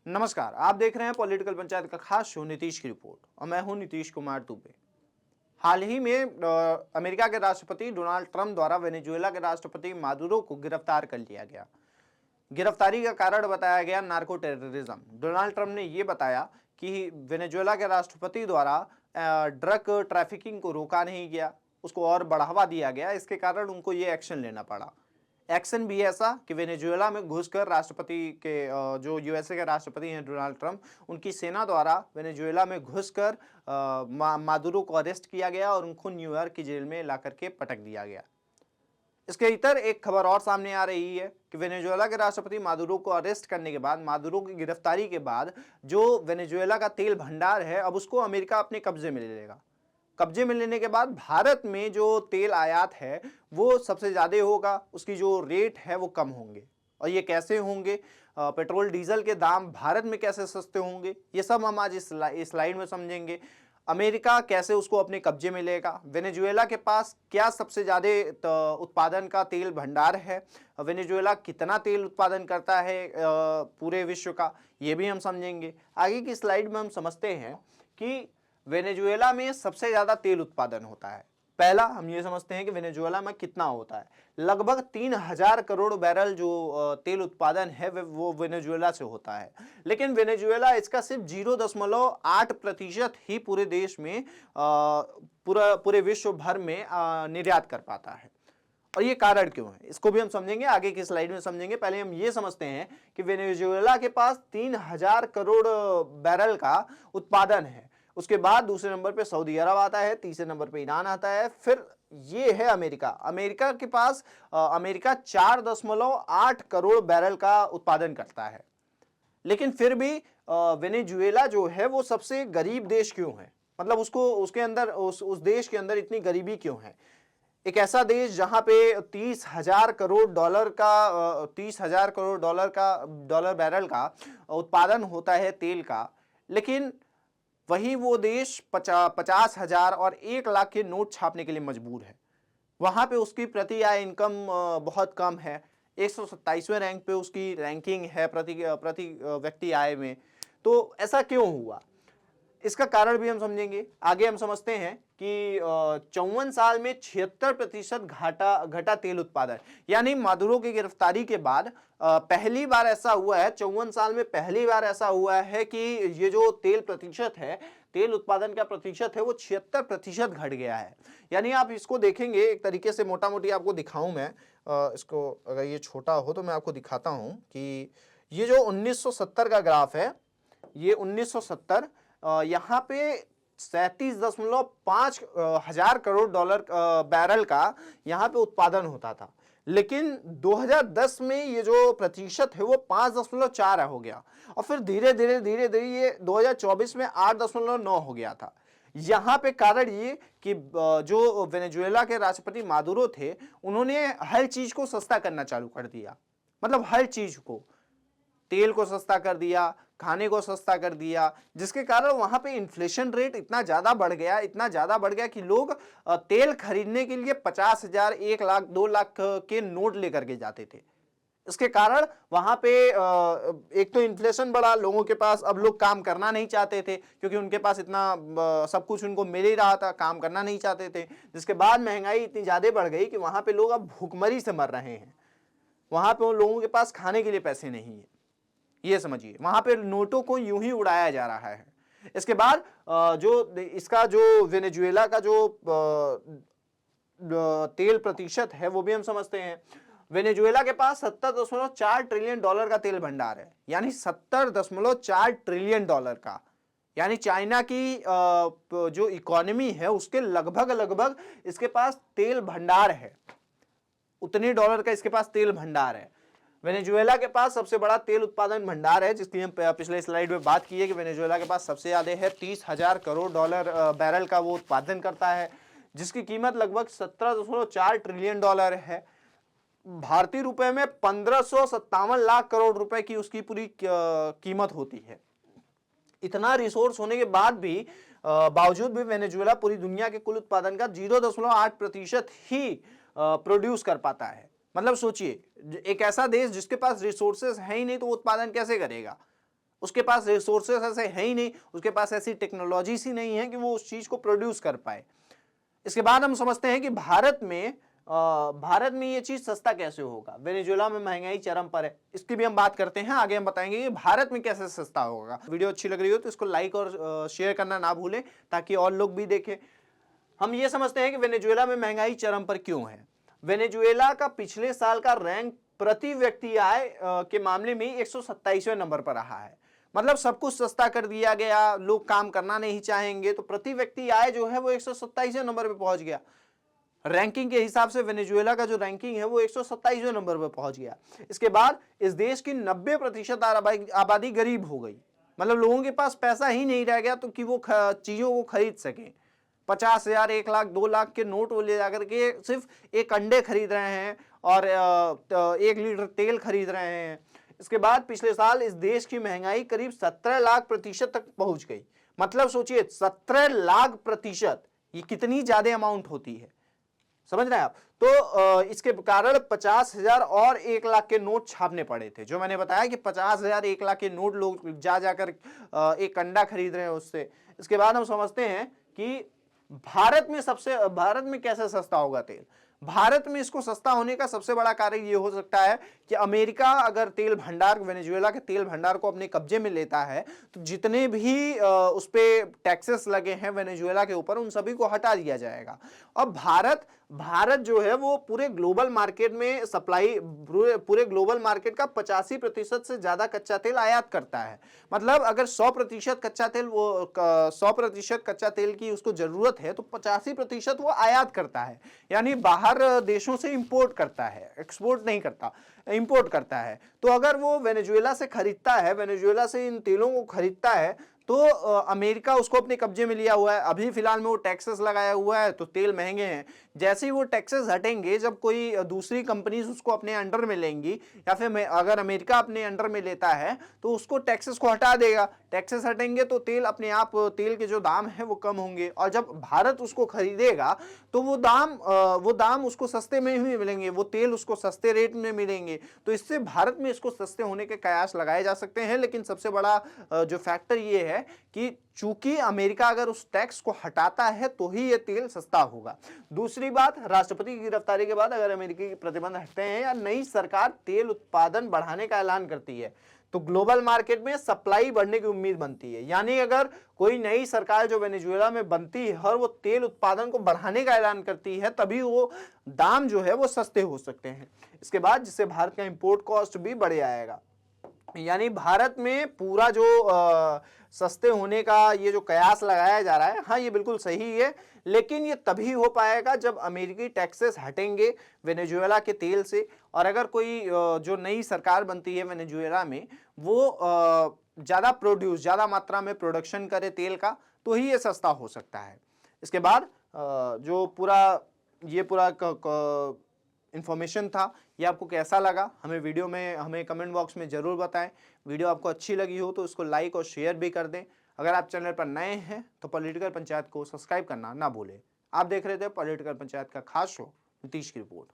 नमस्कार, आप देख रहे हैं पॉलिटिकल पंचायत का खास शो नीतीश की रिपोर्ट और मैं हूं नीतीश कुमार दुबे। हाल ही में अमेरिका के राष्ट्रपति डोनाल्ड ट्रंप द्वारा वेनेजुएला के राष्ट्रपति मादुरो को गिरफ्तार कर लिया गया। गिरफ्तारी का कारण बताया गया नार्को टेररिज्म। डोनाल्ड ट्रंप ने यह बताया कि वेनेजुएला के राष्ट्रपति द्वारा ड्रग ट्रैफिकिंग को रोका नहीं गया, उसको और बढ़ावा दिया गया, इसके कारण उनको ये एक्शन लेना पड़ा। एक्शन भी ऐसा कि वेनेजुएला में घुसकर राष्ट्रपति के जो यूएसए के राष्ट्रपति हैं डोनाल्ड ट्रंप, उनकी सेना द्वारा वेनेजुएला में घुसकर मादुरो को अरेस्ट किया गया और उनको न्यूयॉर्क की जेल में ला करके पटक दिया गया। इसके इतर एक खबर और सामने आ रही है कि वेनेजुएला के राष्ट्रपति मादुरो को अरेस्ट करने के बाद, मादुरो की गिरफ्तारी के बाद जो वेनेजुएला का तेल भंडार है अब उसको अमेरिका अपने कब्जे में ले लेगा। कब्जे में लेने के बाद भारत में जो तेल आयात है वो सबसे ज़्यादा होगा, उसकी जो रेट है वो कम होंगे। और ये कैसे होंगे, पेट्रोल डीजल के दाम भारत में कैसे सस्ते होंगे, ये सब हम आज इस स्लाइड में समझेंगे। अमेरिका कैसे उसको अपने कब्जे में लेगा, वेनेजुएला के पास क्या सबसे ज़्यादा उत्पादन का तेल भंडार है, वेनेजुएला कितना तेल उत्पादन करता है पूरे विश्व का, ये भी हम समझेंगे। आगे की स्लाइड में हम समझते हैं कि वेनेजुएला में सबसे ज़्यादा तेल उत्पादन होता है। पहला हम ये समझते हैं कि वेनेजुएला में कितना होता है। लगभग 3000 करोड़ बैरल जो तेल उत्पादन है वो वेनेजुएला से होता है, लेकिन वेनेजुएला इसका सिर्फ 0.8% ही पूरे देश में पूरे विश्व भर में निर्यात कर पाता है। और ये कारण क्यों है, इसको भी हम समझेंगे, आगे की स्लाइड में समझेंगे। पहले हम ये समझते हैं कि वेनेजुएला के पास 3000 करोड़ बैरल का उत्पादन है। उसके बाद दूसरे नंबर पे सऊदी अरब आता है, तीसरे नंबर पे ईरान आता है, फिर ये है अमेरिका। अमेरिका के पास अमेरिका 4.8 करोड़ बैरल का उत्पादन करता है। लेकिन फिर भी वेनेजुएला जो है वो सबसे गरीब देश क्यों है, मतलब उसको उसके अंदर उस देश के अंदर इतनी गरीबी क्यों है। एक ऐसा देश जहां पे 30,000 करोड़ डॉलर का 30,000 करोड़ डॉलर बैरल का उत्पादन होता है तेल का, लेकिन वही वो देश 50,000 और 1 लाख के नोट छापने के लिए मजबूर है। वहां पे उसकी प्रति आय इनकम बहुत कम है, 127वें रैंक पे उसकी रैंकिंग है प्रति व्यक्ति आय में। तो ऐसा क्यों हुआ, इसका कारण भी हम समझेंगे। आगे हम समझते हैं कि 54 साल में 76% घटा तेल उत्पादन, यानी मादुरो की गिरफ्तारी के बाद पहली बार ऐसा हुआ है, 54 साल में पहली बार ऐसा हुआ है कि ये जो तेल प्रतिशत है, तेल उत्पादन का प्रतिशत है वो 76% घट गया है। यानी आप इसको देखेंगे एक तरीके से, मोटा मोटी आपको दिखाऊं मैं, इसको अगर ये छोटा हो तो मैं आपको दिखाता हूं कि ये जो 1970 का ग्राफ है, ये 1970 यहाँ पे 37.5 हजार करोड़ डॉलर बैरल का यहाँ पे उत्पादन होता था, लेकिन 2010 में ये जो प्रतिशत है वो 5.4 हो गया और फिर धीरे धीरे ये 2024 में 8.9 हो गया था। यहाँ पे कारण ये कि जो वेनेजुएला के राष्ट्रपति मादुरो थे, उन्होंने हर चीज को सस्ता करना चालू कर दिया, मतलब हर चीज को, तेल को सस्ता कर दिया, खाने को सस्ता कर दिया, जिसके कारण वहां पे इन्फ्लेशन रेट इतना ज्यादा बढ़ गया कि लोग तेल खरीदने के लिए 50,000, 1 लाख, 2 लाख के नोट लेकर के जाते थे। इसके कारण वहां पे एक तो इन्फ्लेशन बढ़ा, लोगों के पास, अब लोग काम करना नहीं चाहते थे क्योंकि उनके पास इतना सब कुछ उनको मिल ही रहा था, काम करना नहीं चाहते थे। जिसके बाद महंगाई इतनी ज्यादा बढ़ गई कि वहां पे लोग अब भूखमरी से मर रहे हैं, वहां पे उन लोगों के पास खाने के लिए पैसे नहीं है। ये समझिए, वहां पे नोटों को यूं ही उड़ाया जा रहा है। इसके बाद जो वेनेजुएला का जो तेल प्रतिशत है वो भी हम समझते हैं। वेनेजुएला के पास 70.4 ट्रिलियन डॉलर का तेल भंडार है, यानी 70.4 ट्रिलियन डॉलर का, यानी चाइना की जो इकोनॉमी है उसके लगभग इसके पास तेल भंडार है, उतने डॉलर का इसके पास तेल भंडार है। वेनेजुएला के पास सबसे बड़ा तेल उत्पादन भंडार है, जिसकी हम पिछले स्लाइड में बात की है कि वेनेजुएला के पास सबसे ज्यादा है, 30,000 करोड़ डॉलर बैरल का वो उत्पादन करता है, जिसकी कीमत लगभग 17.4 ट्रिलियन डॉलर है। भारतीय रुपए में 1557 लाख करोड़ रुपए की उसकी पूरी कीमत होती है। इतना रिसोर्स होने के बाद भी बावजूद भी वेनेजुएला पूरी दुनिया के कुल उत्पादन का 0.8% ही प्रोड्यूस कर पाता है। मतलब सोचिए, एक ऐसा देश जिसके पास रिसोर्सेज है ही नहीं तो वो उत्पादन कैसे करेगा, उसके पास रिसोर्सेस ऐसे है ही नहीं, उसके पास ऐसी टेक्नोलॉजीज ही नहीं है कि वो उस चीज को प्रोड्यूस कर पाए। इसके बाद हम समझते हैं कि भारत में ये चीज सस्ता कैसे होगा। वेनेजुएला में महंगाई चरम पर है, इसकी भी हम बात करते हैं, आगे हम बताएंगे कि भारत में कैसे सस्ता होगा। वीडियो अच्छी लग रही हो तो इसको लाइक और शेयर करना ना भूलें ताकि और लोग भी देखें। हम ये समझते हैं कि वेनेजुएला में महंगाई चरम पर क्यों है। वेनेजुएला का पिछले साल का रैंक प्रति व्यक्ति आय के मामले में 127वें नंबर पर रहा है। मतलब सब कुछ सस्ता कर दिया गया, लोग काम करना नहीं चाहेंगे, तो प्रति व्यक्ति आय जो है वो 127वें नंबर पर पहुंच गया। रैंकिंग के हिसाब से वेनेजुएला का जो रैंकिंग है वो 127वें नंबर पर पहुंच गया। इसके बाद इस देश की 90% आबादी गरीब हो गई। मतलब लोगों के पास पैसा ही नहीं रह गया तो कि वो चीजों को खरीद सकें। 50,000, 1 लाख, 2 लाख के नोट वो ले जाकर के सिर्फ एक अंडे खरीद रहे हैं और 1 लीटर तेल खरीद रहे हैं। इसके बाद पिछले साल इस देश की महंगाई करीब 17 लाख प्रतिशत तक पहुंच गई। मतलब सोचिए 17 लाख प्रतिशत, ये कितनी ज्यादा अमाउंट होती है, समझ रहे हैं आप। तो इसके कारण 50,000 और 1 लाख के नोट छापने पड़े थे। जो मैंने बताया कि 50,000, 1 लाख के नोट लोग जाकर एक अंडा खरीद रहे हैं उससे। इसके बाद हम समझते हैं कि भारत में कैसे सस्ता होगा तेल। भारत में इसको सस्ता होने का सबसे बड़ा कारण ये हो सकता है कि अमेरिका अगर तेल भंडार, वेनेजुएला के तेल भंडार को अपने कब्जे में लेता है तो जितने भी उस पे टैक्सेस लगे हैं वेनेजुएला के ऊपर, उन सभी को हटा दिया जाएगा। अब भारत जो है वो पूरे ग्लोबल मार्केट में पूरे ग्लोबल मार्केट का 85% से ज्यादा कच्चा तेल आयात करता है। मतलब अगर 100% कच्चा तेल, वो 100% कच्चा तेल की उसको जरूरत है तो 85% वो आयात करता है, यानी बाहर देशों से इंपोर्ट करता है, एक्सपोर्ट नहीं करता, इंपोर्ट करता है। तो अगर वो वेनेजुएला से खरीदता है, वेनेजुएला से इन तेलों को खरीदता है, तो अमेरिका उसको अपने कब्जे में लिया हुआ है। अभी फिलहाल में वो टैक्सेस लगाया हुआ है तो तेल महंगे हैं। जैसे ही वो टैक्सेस हटेंगे, जब कोई दूसरी कंपनीज उसको अपने अंडर में लेंगी या फिर अगर अमेरिका अपने अंडर में लेता है तो उसको टैक्सेस को हटा देगा। टैक्सेस हटेंगे तो तेल अपने आप, तेल के जो दाम है वो कम होंगे, और जब भारत उसको खरीदेगा तो वो दाम उसको सस्ते में ही मिलेंगे, वो तेल उसको सस्ते रेट में मिलेंगे। तो इससे भारत में इसको सस्ते होने के कयास लगाए जा सकते हैं। लेकिन सबसे बड़ा जो फैक्टर ये है कि चूंकि अमेरिका अगर उस टैक्स को हटाता है तो ही ये तेल सस्ता होगा। दूसरी बात, राष्ट्रपति की गिरफ्तारी के बाद अगर अमेरिकी प्रतिबंध हटते हैं या नई सरकार तेल उत्पादन बढ़ाने का ऐलान करती है तो ग्लोबल मार्केट में सप्लाई बढ़ने की उम्मीद बनती है। यानी अगर कोई नई सरकार जो वेनेजुएला में बनती है और वो तेल उत्पादन को बढ़ाने का ऐलान करती है, तभी वो दाम जो है वो सस्ते हो सकते हैं। इसके बाद जिससे भारत का इंपोर्ट कॉस्ट भी बढ़ जाएगा। यानी भारत में पूरा जो सस्ते होने का ये जो कयास लगाया जा रहा है, हाँ ये बिल्कुल सही है, लेकिन ये तभी हो पाएगा जब अमेरिकी टैक्सेस हटेंगे वेनेजुएला के तेल से। और अगर कोई जो नई सरकार बनती है वेनेजुएला में, वो ज़्यादा मात्रा में प्रोडक्शन करे तेल का, तो ही ये सस्ता हो सकता है। इसके बाद जो पूरा इन्फॉर्मेशन था, ये आपको कैसा लगा हमें कमेंट बॉक्स में ज़रूर बताएं। वीडियो आपको अच्छी लगी हो तो इसको लाइक और शेयर भी कर दें। अगर आप चैनल पर नए हैं तो पॉलिटिकल पंचायत को सब्सक्राइब करना ना भूलें। आप देख रहे थे पॉलिटिकल पंचायत का खास शो नीतीश की रिपोर्ट।